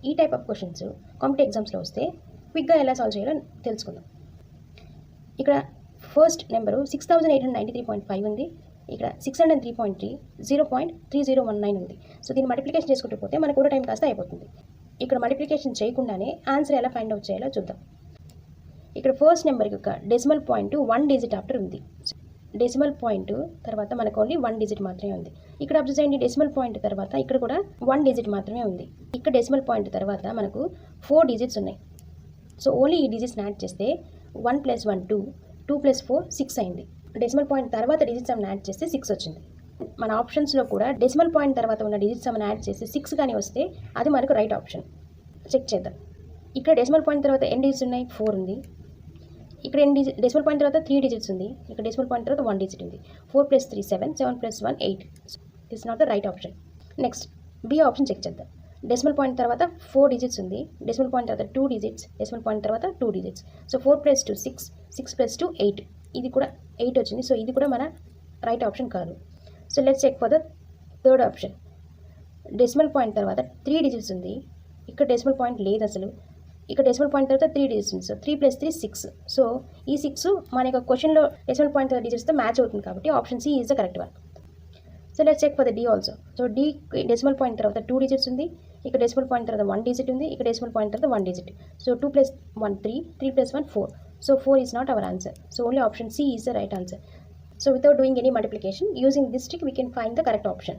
ఈ type of questions competitive ఎగ్జామ్స్లో వస్తే క్విక్గా ఎలా సాల్వ్ చేయాలో తెలుసుకుందాం. ఇక్కడ ఫస్ట్ నెంబరు 6893.5 ఉంది. ఇక్కడ 603.3 0.3019 ఉంది. సో దీన్ని మల్టిప్లికేషన్ చేసుకుంటూ పోతే మనకు కూడా టైం కాస్త అయిపోతుంది. ఇక్కడ మల్టిప్లికేషన్ చేయకుండానే ఆన్సర్ ఎలా ఫైండ్ అవుట్ చేయాలో చూద్దాం. ఇక్కడ ఫస్ట్ నెంబర్ యొక్క డెసిమల్ పాయింట్ 1 డిజిట్ ఆఫ్టర్ ఉంది. డెసిమల్ పాయింట్ తర్వాత మనకు ఓన్లీ 1 డిజిట్ మాత్రమే ఉంది. ఇక్కడ అబ్జర్వ్ చేయండి, డెసిమల్ పాయింట్ తర్వాత ఇక్కడ కూడా 1 డిజిట్ మాత్రమే ఉంది. ఇక్కడ డెసిమల్ పాయింట్ తర్వాత మనకు 4 డిజిట్స్ ఉన్నాయి. సో ఓన్లీ ఈ డిజిట్స్ని యాడ్ చేస్తే 1 + 1 2, 2 + 4 6 అయింది. డెసిమల్ పాయింట్ తర్వాత డిజిట్స్ సమ్ యాడ్ చేస్తే 6 వచ్చింది. మన ఆప్షన్స్లో కూడా డెసిమల్ పాయింట్ తర్వాత ఉన్న డిజిట్స్ సమ్ యాడ్ చేసి 6 కానీ వస్తే అది మనకు రైట్ ఆప్షన్. చెక్ చేద్దాం. ఇక్కడ డెసిమల్ పాయింట్ తర్వాత ఎన్ని డిజిట్స్ ఉన్నాయి? 4 ఉంది. ఇక్కడ డెసిమల్ పాయింట్ తర్వాత 3 డిజిట్స్ ఉంది. ఇక్కడ డెసిమల్ పాయింట్ తర్వాత 1 డిజిట్ ఉంది. 4 + 3 7, 7 + 1 8. This not the right option. Next B option check చేద్దాం. డెసిమల్ పాయింట్ తర్వాత 4 డిజిట్స్ ఉంది. డెసిమల్ పాయింట్ తర్వాత 2 డిజిట్స్, డెసిమల్ పాయింట్ తర్వాత 2 డిజిట్స్. సో 4 + 2 6, 6 + 2 8. ఇది కూడా 8 వచ్చింది. సో ఇది కూడా మన రైట్ ఆప్షన్ కాదు. So let's check for the third option. Decimal point తర్వాత 3 డిజిట్స్ ఉంది. ఇక్కడ డెసిమల్ పాయింట్ లేదు అసలు. ఇక్కడ డెసిమల్ పాయింట్ తర్వాత 3 డిజిట్స్ ఉంది. సో 3 + 3 6. సో ఈ 6 మన యొక్క క్వశ్చన్లో డెసిమల్ పాయింట్ తర్వాత డిజిట్స్తో మ్యాచ్ అవుతుంది కాబట్టి option C is the correct one. So let's check for the D also. So D decimal point తర్వాత 2 డిజిట్స్ ఉంది. ఇక్కడ డెసిమల్ పాయింట్ తర్వాత 1 డిజిట్ ఉంది. ఇక్కడ డెసిమల్ పాయింట్ తర్వాత 1 digit. So 2 + 1 3, 3 + 1 4. So 4 is not our answer. So only option C is the right answer. So without doing any multiplication, using this trick we can find the correct option.